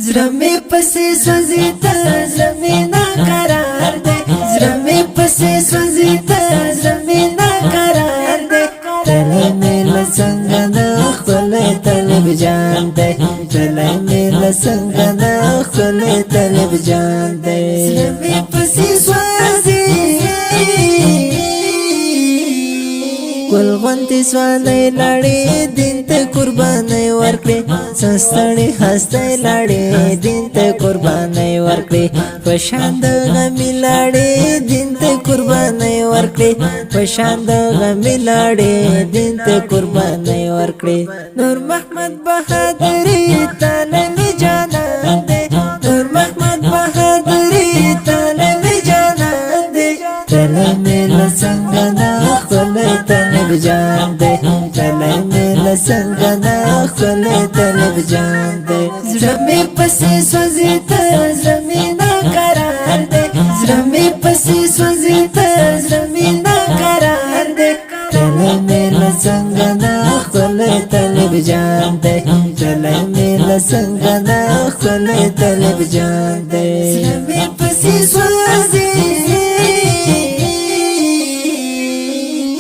زړه مې پسې سوځي ته زړه مې ناقرار دی زړه مې پسې سوځي ته زړه مې ناقرار دی تله مې له څنګه د ښکلی طالب جان دی تله مې له څنګه د ښکلی طالب جان دی زړه مې پسې سوځي ګل غوندې ځوانۍ لاړې دین ته قربانۍ ورکړې ستړې هستۍ لاړې دین ته قربانۍ ورکړې په شان د غمې لاړې دین ته قربانۍ ورکړې په شان د غمې لاړې دین ته قربانۍ ورکړې نور محمد بهادري طالب جانان دی نور محمد بهادري طالب جانان دی تله مې له څنګه د ښکلی طالب جان دی تله مې له څنګه د ښکلی طالب جان دی زړه مې پسې سوځي ته زړه مې ناقرار دی زړه مې پسې سوځي ته زړه مې ناقرار دی تله مې له څنګه د ښکلی طالب جان دی تله مې له څنګه د ښکلی طالب جان دی زړه مې پسې سوځي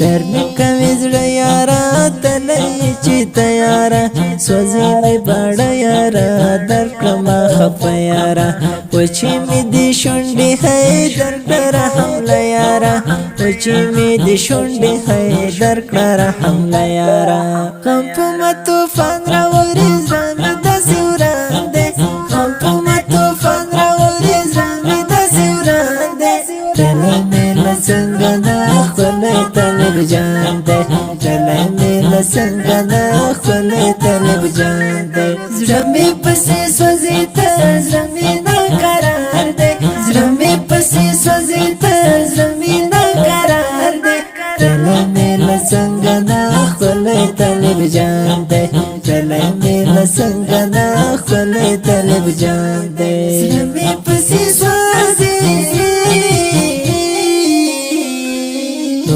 درد کوي زړه یاره تله چې تیاره سوځي مې باڼه یاره درکړمه خفه یاره وچې مې د شونډې هی درکړه رحم له یاره وچې مې د شونډې هی درکړه رحم له یاره غم په ما طوفان راوړي زړه مې داسې وران دی غم په ما طوفان راوړي زړه مې داسې وران دی تله مې له څنګه د ښکلی طالب جان دی تله مې له څنګه د ښکلی طالب جان دی زړه مې پسې سوځي ته زړه مې ناقرار دی زړه مې پسې سوځي ته زړه مې ناقرار دی تله مې له څنګه د ښکلی طالب جان دی تله مې له څنګه د ښکلی طالب جان دی زړه مې پسې سوځي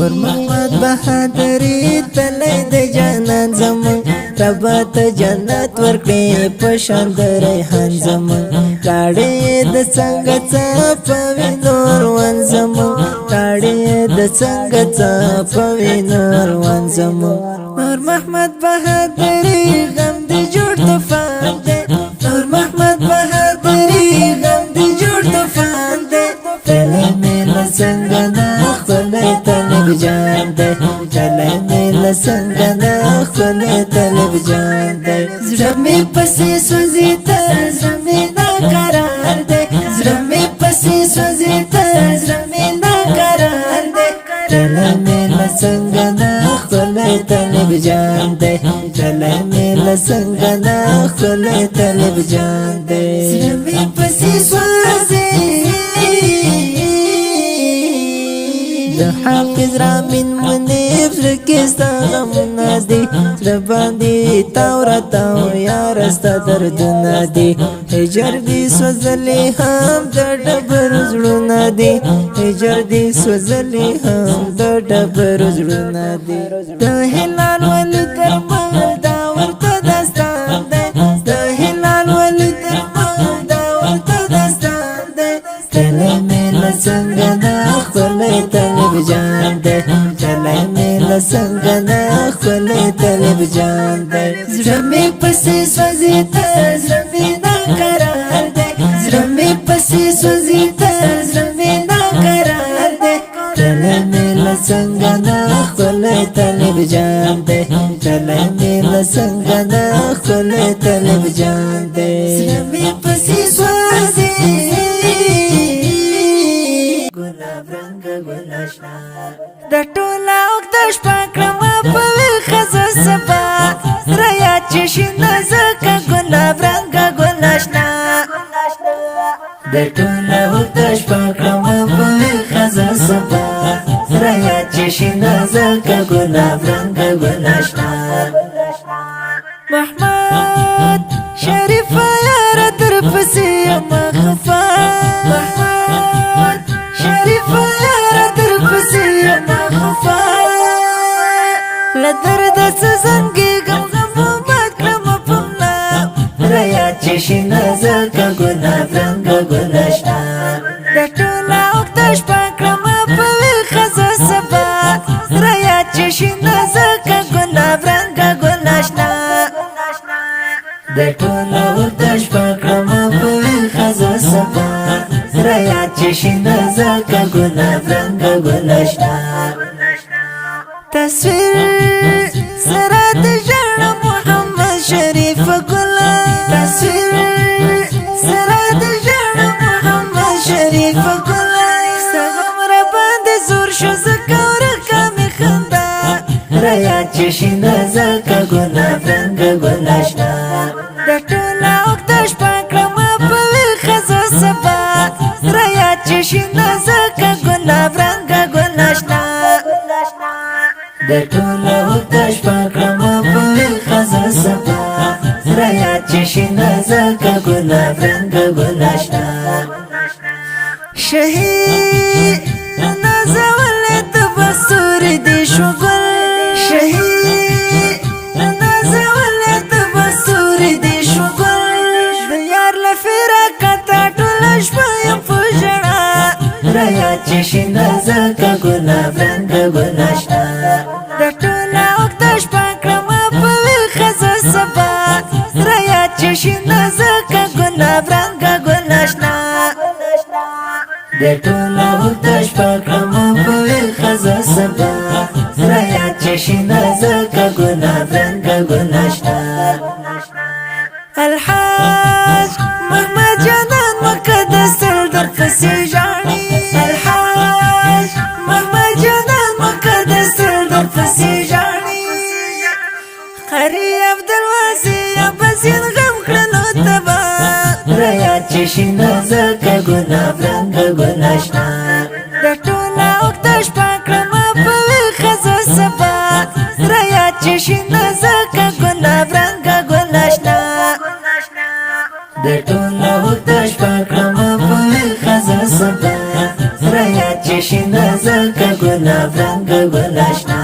نور محمد بهادري تله د جانان زمون ربا ته جنت ورکړې په شان د ریحان زمون لاړې د څنګه څپوي نور ون زمون لاړې د څنګه څپوي نور ون زمون نور محمد بهادري غم د جوړ طوفان دی نور محمد بهادري غم د جوړ طوفان دی تله مې له څنګه د ښکلی طالب جان دی تله مې له څنګه د ښکلی طالب جان دی زړه مې پسې سوځي ته زړه مې ناقرار دی زړه مې پسې سوځي ته زړه مې ناقرار دی تله مې له څنګه د ښکلی طالب جان دی تله مې له څنګه د ښکلی طالب جان دی زړه مې پسې سوځي د حافظ رامین منیب زړه کې ستا غمونه دي زړه باندې تاوره تاو یاره ستا دردونه دي هجر دي سوځلي هم د ډبرو زړونه دي هجر دي سوځلي هم د ډبرو زړونه دي د هلال ولي درمل دا ورته داستان دی د هلال ولي درمل دا ورته داستان دی تله مې له څنګه د ښکلی طالب جان دی تله مې له څنګه د ښکلی طالب جان دی زړه مې پسې سوځي ته زړه مې ناقرار دی زړه مې پسې سوځي ته زړه مې ناقرار دی تله مې له څنګه د ښکلی طالب جان دی تله مې له څنګه د ښکلی طالب جان دی زړه مې پسې سوځي د ټوله اوږده شپه کړمه په ویل ښځه سبا ریا چې شینه ځکه ګلاب رنګه ګل اشنا د ټوله اوږده شپه کړمه په ویل ښځه سبا ریا چې شینه ځکه ګلاب رنګه ګل اشنا محمد شریفه یاره در پسې یمه خفه محمد شریفه یاره در پسې یمه خفه له درده څه زنګېږم غم مات کړمه په ملا ریا چې شینه ځکه زکا گلاب رنگ گلشنا د ټوله اوږده شپه کړمه په ویل ښځه سبا رایاد چې شینه زکا گلاب رنگ گلشنا د ټوله اوږده شپه کړمه په ویل ښځه سبا رایاد چې شینه زکا گلاب رنگ گلشنا تصویر سره د ژړا محمد شریف ګل تصویر سره د ژړا محمد شریف ګل سغم را باندې زور شو زکه ورکه مې خندا رایاد چې شینه زکه ګلاب رنګ ګلشنا د ټوله اوږده شپه کړمه په ویل ښځه سبا رایاد چې شینه زکه ګلاب رنګ ګلشنا د ټوله اوږده شپه کړمه په ویل ښځه سبا رایاد چې شینه زکه ګلاب رنګ ګلشنا شهید نازولی د بستوري دې شو ګل شهید نازولی د بستوري دې شو ګل د یار له فراقه تا ټوله شپه یم په ژړا رایاد چې شینه زکه ګلاب رنګ ګلشنا د ټوله اوږده شپه کړمه په ویل ښځه سبا رایاد چې شینه زکه ګلاب رنګ ګلشنا د ټوله اوږده شپه کړمه په ویل ښځه سبا رایاد چې شینه زکه ګلاب رنګ ګلشنا الحاج محمد جانان مقدس تل درپسې ژاړي الحاج محمد جانان مقدس تل درپسې ژاړي قاري عبدالواسي اباسین غم کړنو تبا رایاد چې شینه زکه ګلاب رنګ ګلشنا د ټوله اوږده شپه کړمه په ویل ښځه سبا رایاد چې شینه زکه ګلاب رنګ ګلشنا د ټوله اوږده شپه کړمه په ویل ښځه سبا رایاد چې شینه زکه ګلاب رنګ ګلشنا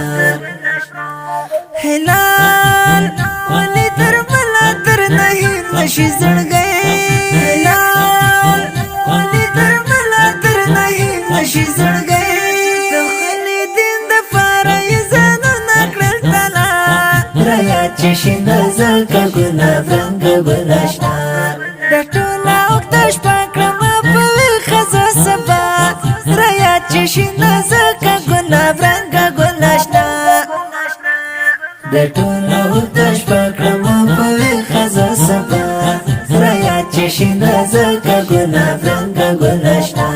هلال ولې تر ملا تر نهیم نشي زړګی هلال ولې تر ملا تر نهیم نشي زړګی د خپلې دین دپاره یې ځانونه کړل تلا رایاد چې شینه زکه ګلاب رنګ ګلشنا د ټوله اوږده شپه کړمه په ویل ښځه سبا رایاد چې شینه زکه ګلاب رنګ ګلشنا د ټوله اوږده شپه کړمه په ویل ښځه سبا رایاد چې شینه زکه ګلاب رنګ ګلشنا